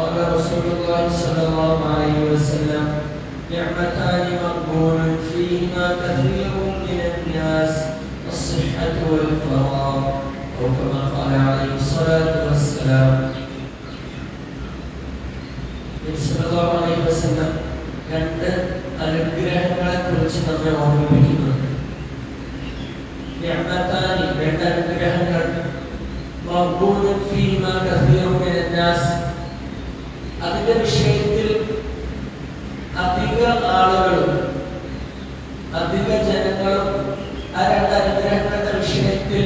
قال رسول الله صلى الله عليه وسلم نعمتان مغبون فيهما كثير من الناس الصحة والفراغ أو كما قال عليه الصلاة والسلام. സല്ലല്ലാഹു അലൈഹി വസല്ലം രണ്ട് അനുഗ്രഹങ്ങളെ കുറിച്ച് നമ്മെ ഓർമ്മിപ്പിക്കുന്നുണ്ട്. നിഅമതാനി, രണ്ട് അനുഗ്രഹങ്ങൾ, മഗ്ബൂനുൻ ഫീഹിമാ കസീറുൻ മിനൻ നാസ്, അതിന്റെ വിഷയത്തിൽ അധിക ആളുകളും അധിക ജനങ്ങളും ആ രണ്ട് അനുഗ്രഹങ്ങളുടെ വിഷയത്തിൽ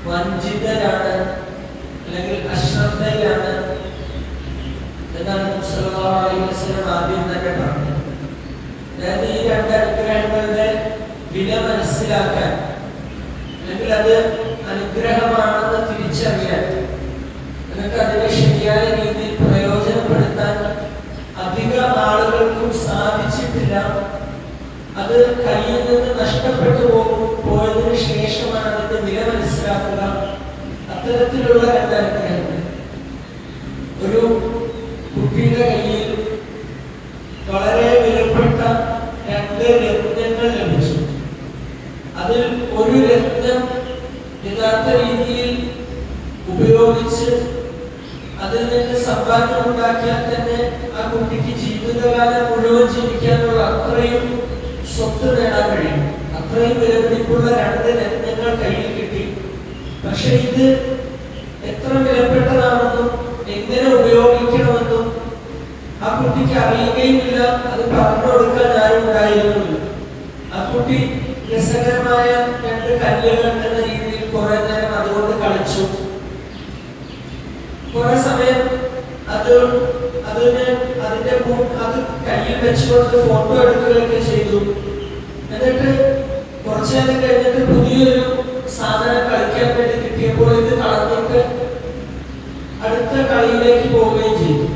വഞ്ചിതരാണ് അല്ലെങ്കിൽ അശ്രദ്ധയിലാണ് എന്നാണ് സല്ലല്ലാഹു അലൈഹി വസല്ലം ആദ്യം തന്നെ പറഞ്ഞത്. അതായത് ഈ രണ്ട് അനുഗ്രഹങ്ങളുടെ വില മനസ്സിലാക്കാൻ അല്ലെങ്കിൽ അത് അനുഗ്രഹമാണെന്ന് തിരിച്ചറിയാൻ, എന്നിട്ട് അതിനെ ശരിയായ രീതിയിൽ പ്രയോജനപ്പെടുത്താൻ അധിക ആളുകൾക്കും സാധിച്ചിട്ടില്ല. അത് കയ്യിൽ നിന്ന് നഷ്ടപ്പെട്ടു പോയതിനു ശേഷമാണ് അതിന്റെ വില മനസ്സിലാക്കുക. അത്തരത്തിലുള്ള രണ്ട് അനുഗ്രഹങ്ങൾ. ഒരു കുട്ടിയുടെ കയ്യിൽ വളരെ വിലപ്പെട്ട രണ്ട് രത്നങ്ങൾ ലഭിച്ചു. അതിൽ ഒരു രത്നം യഥാർത്ഥ രീതിയിൽ ഉപയോഗിച്ച് അതിൽ നിന്ന് സമ്പാദ്യം ഉണ്ടാക്കിയാൽ തന്നെ ആ കുട്ടിക്ക് ജീവിതകാലം മുഴുവൻ ജീവിക്കാനുള്ള അത്രയും സ്വത്ത് നേടാൻ കഴിയും. അത്രയും വിലപിടിപ്പുള്ള രണ്ട് രത്നങ്ങൾ കയ്യിൽ കിട്ടി. പക്ഷെ ഇത് എത്ര വിലപ്പെട്ടതാണെന്നും എങ്ങനെ ഉപയോഗിക്കണമെന്നും ആ കുട്ടിക്ക് അറിയുകയുമില്ല. അത് പറഞ്ഞു കൊടുക്കാൻ ആരും ഉണ്ടായിരുന്നില്ല. ആ കുട്ടി രസകരമായ രണ്ട് കല്ലുകൾ എന്ന രീതിയിൽ കുറെ നേരം അതുകൊണ്ട് കളിച്ചു. കുറെ സമയം അതിന്റെ അത് കയ്യിൽ വെച്ചുകൊണ്ട് ഫോട്ടോ എടുക്കുകയൊക്കെ ചെയ്തു. എന്നിട്ട് കുറച്ചു നേരം കഴിഞ്ഞിട്ട് പുതിയൊരു സാധനം കളിക്കാൻ വേണ്ടി കിട്ടിയപ്പോൾ ഇത് കളഞ്ഞിട്ട് അടുത്ത കളിയിലേക്ക് പോവുകയും ചെയ്തു.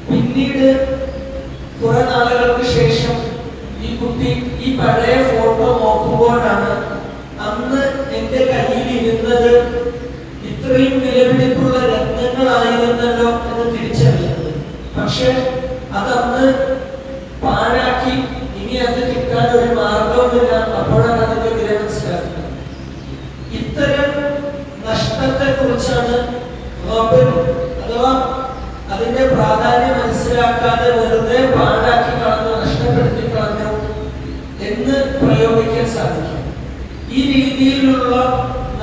പിന്നീട് കുറെ നാളുകൾക്ക് ശേഷം ഈ കുട്ടി ഈ പഴയ ഫോട്ടോ നോക്കുമ്പോഴാണ് അന്ന് എന്റെ കയ്യിൽ ഇരുന്നത് ഇത്രയും വിലപിടിപ്പുള്ള രത്നങ്ങളായിരുന്നല്ലോ എന്ന് തിരിച്ചറിയുന്നത്. പക്ഷെ അതന്ന് പാഴാക്കി, ഇനി അത് കിട്ടാൻ ഒരു മാർഗവുമില്ല. അപ്പോഴാണ് അതിന്റെ വില മനസ്സിലാക്കുന്നത്. ഇത്തരം നഷ്ടത്തെ കുറിച്ചാണ് അഥവാ അതിന്റെ പ്രാധാന്യം മനസ്സിലാക്കാതെ വെറുതെ പാഴാക്കി കളഞ്ഞു, നഷ്ടപ്പെടുത്തി കളഞ്ഞു എന്ന് പ്രയോഗിക്കാൻ സാധിക്കും. ഈ രീതിയിലുള്ള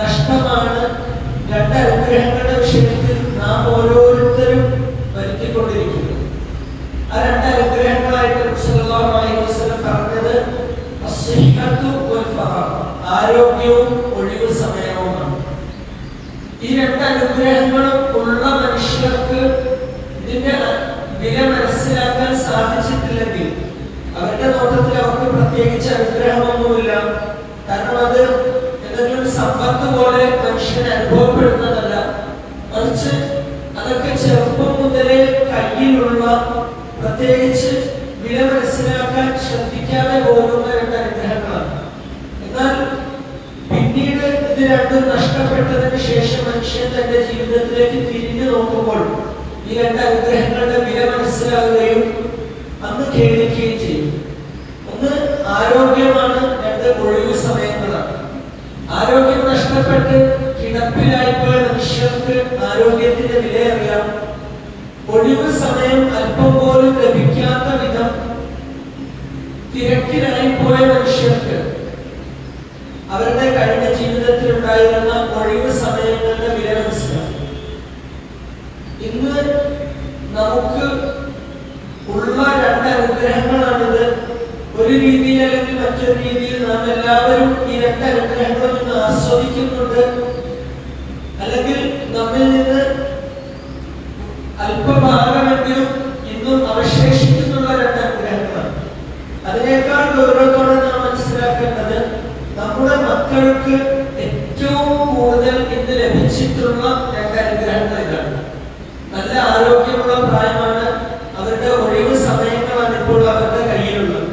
നഷ്ടമാണ് രണ്ട് അനുഗ്രഹങ്ങളുടെ വിഷയത്തിൽ നാം ഓരോരുത്തരും വരുത്തിക്കൊണ്ടിരിക്കുന്നത്. ആ രണ്ട് അനുഗ്രഹങ്ങളായിട്ട് സല്ലല്ലാഹു അലൈഹി വസല്ലം പറഞ്ഞത് അസ്സിഹ്ഹത്തു വൽ ഫറാഗ്, ആരോഗ്യവും ഒഴിവ് സമയവുമാണ്. ഈ രണ്ട് അനുഗ്രഹങ്ങളും ഉള്ള മനുഷ്യർക്ക് ഇതിന്റെ വില മനസ്സിലാക്കാൻ സാധിച്ചിട്ടില്ലെങ്കിൽ അവരുടെ നോട്ടത്തിൽ അവർക്ക് പ്രത്യേകിച്ച് അനുഗ്രഹമൊന്നുമില്ല. കാരണം അത് എന്തെങ്കിലും സമ്പത്ത് പോലെ മനുഷ്യന് അനുഭവപ്പെടുന്നതല്ല. മറിച്ച് അതൊക്കെ ചെറുപ്പം മുതലേ കയ്യിലുള്ള, പ്രത്യേകിച്ച് വില മനസ്സിലാക്കാൻ ശ്രദ്ധിക്കാതെ പോകുന്ന രണ്ട് അനുഗ്രഹങ്ങളാണ്. എന്നാൽ പിന്നീട് ഇത് രണ്ടും നഷ്ടപ്പെട്ടതിന് ശേഷം മനുഷ്യൻ തന്റെ ജീവിതത്തിലേക്ക് തിരിഞ്ഞു നോക്കുമ്പോൾ ഈ രണ്ട് അനുഗ്രഹങ്ങളുടെ വില മനസ്സിലാവുകയും അന്ന് ഖേദിക്കുകയും ചെയ്യും. ഒന്ന് ആരോഗ്യമാണ്, രണ്ട് ഒഴിവ് സമയങ്ങളാണ്. ആരോഗ്യം നഷ്ടപ്പെട്ട് കിടപ്പിലായിപ്പോയ മനുഷ്യർക്ക് ആരോഗ്യത്തിന്റെ വില അറിയാം. ഒഴിവ് സമയം അല്പം പോലും ലഭിക്കാത്ത വിധം തിരക്കിലായിപ്പോയ മനുഷ്യർക്ക് അവരുടെ കഴിഞ്ഞ ജീവിതത്തിൽ ഉണ്ടായിരുന്ന ഒഴിവ് സമയങ്ങളുടെ വില മനസ്സിലാക്കും. ഇന്ന് നമുക്ക് ഉള്ള രണ്ട് അനുഗ്രഹങ്ങളാണിത്. ഒരു രീതിയിൽ അല്ലെങ്കിൽ മറ്റൊരു രീതിയിൽ നാം എല്ലാവരും ഈ രണ്ട് അനുഗ്രഹങ്ങളും ഇന്ന് ആസ്വദിക്കുന്നുണ്ട്. അല്ലെങ്കിൽ നമ്മിൽ നിന്ന് അല്പഭാഗമെങ്കിലും ഇന്നും അവശേഷിക്കുന്നുള്ള രണ്ട് അനുഗ്രഹങ്ങളാണ്. അതിനേക്കാൾ ഗൗരവത്തോടെ നാം മനസ്സിലാക്കേണ്ടത് നമ്മുടെ മക്കൾക്ക് ഏറ്റവും കൂടുതൽ ഇന്ന് ലഭിച്ചിട്ടുള്ള രണ്ട് അനുഗ്രഹങ്ങൾ ഇതാണ്. നല്ല ആരോഗ്യമുള്ള പ്രായമാണ്, അവരുടെ ഒഴിവ് സമയങ്ങളാണ് ഇപ്പോൾ അവരുടെ കയ്യിലുള്ളത്.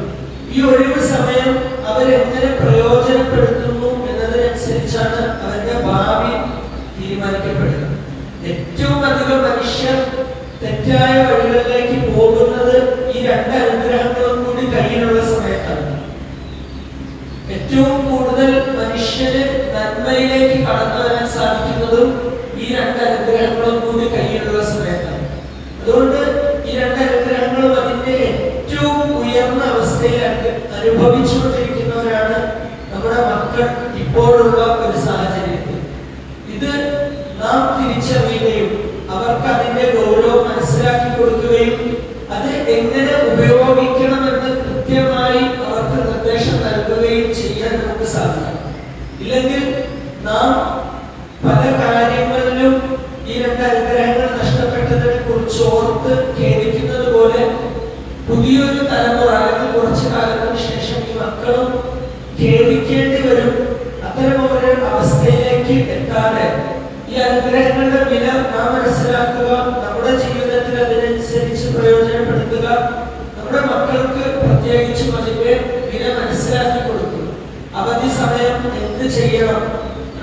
ഈ ഒഴിവ് സമയം അവരെങ്ങനെ പ്രയോജനപ്പെടുത്തുന്നു എന്നതിനനുസരിച്ചാണ് അവരുടെ ഭാവി തീരുമാനിക്കപ്പെടുന്നത്. ഏറ്റവും അധികം തെറ്റായ വഴികളിലേക്ക് പോകുന്നത് ഈ രണ്ട് അനുഗ്രഹങ്ങളും കൂടി കയ്യിലുള്ള സമയത്താണ്. ഏറ്റവും കൂടുതൽ മനുഷ്യന് നന്മയിലേക്ക് കടന്നു വരാൻ സാധിക്കുന്നതും ഈ രണ്ട് അനുഗ്രഹങ്ങളും കൂടി കയ്യിലുള്ള സമയത്താണ്. അതുകൊണ്ട് ഈ രണ്ട് അനുഗ്രഹങ്ങളും അതിന്റെ ഏറ്റവും ഉയർന്ന അവസ്ഥയിൽ അനുഭവിച്ചുകൊണ്ടിരിക്കുന്നവരാണ് നമ്മുടെ മക്കൾ ഇപ്പോഴുള്ള ഒരു സാഹചര്യത്തിൽ. ഇത് നാം തിരിച്ചറിയുകയും അവർക്ക് അതിന്റെ ഗൗരവം മനസ്സിലാക്കി കൊടുക്കുകയും അത് എങ്ങനെ ഉപയോഗിക്കണമെന്ന് കൃത്യമായി അവർക്ക് നിർദ്ദേശം നൽകുകയും ചെയ്യാൻ നമുക്ക് സാധിക്കും. ഇല്ലെങ്കിൽ നാം പല കാര്യങ്ങളിലും ഈ രണ്ട് അനുഗ്രഹങ്ങൾ നഷ്ടപ്പെട്ടതിനെ കുറിച്ച് ഓർത്ത് ഖേദിക്കുന്നത് പോലെ പുതിയൊരു തലമുറ അല്ലെങ്കിൽ കുറച്ചു കാലത്തിന് ശേഷം ഈ മക്കളും ഖേദിക്കേണ്ടി വരും. അത്തരം ഒരു അവസ്ഥയിലേക്ക് എത്താതെ ഈ അനുഗ്രഹങ്ങളുടെ വില നാം മനസ്സിലാക്കുക, നമ്മുടെ ജീവിതത്തിൽ അതിനനുസരിച്ച് പ്രയോജനപ്പെടുത്തുക, നമ്മുടെ മക്കൾക്ക് പ്രത്യേകിച്ചും അതിന്റെ വില മനസ്സിലാക്കി കൊടുക്കുക. അവധി സമയം എന്ത് ചെയ്യണം,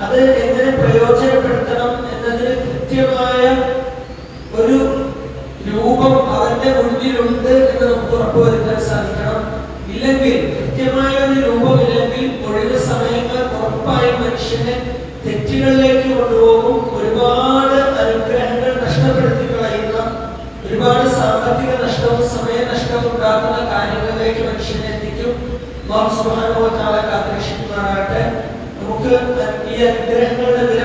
അത് എങ്ങനെ പ്രയോജനപ്പെടുത്തണം എന്നതിന് കൃത്യമായ ഒരു രൂപം അവന്റെ മുന്നിലുണ്ട് എന്ന് നമുക്ക് ഉറപ്പുവരുത്താൻ സാധിക്കണം. ഇല്ലെങ്കിൽ കൃത്യമായ ഒരു രൂപമില്ലെങ്കിൽ ഒഴിവ് സമയങ്ങൾ ഉറപ്പായി മനുഷ്യനെ തെറ്റുകളിലേക്ക് കൊണ്ടുപോകും. ഒരുപാട് അനുഗ്രഹങ്ങൾ നഷ്ടപ്പെടുത്തി കളയുന്ന, ഒരുപാട് സാമ്പത്തിക നഷ്ടവും സമയനഷ്ടവും ഉണ്ടാക്കുന്ന കാര്യങ്ങളിലേക്ക് മനുഷ്യനെ എത്തിക്കും. അല്ലാഹു സുബ്ഹാനഹു വ തആല കാത്തുരക്ഷിക്കുമാറാകട്ടെ. നമുക്ക് ഈ അനുഗ്രഹങ്ങളുടെ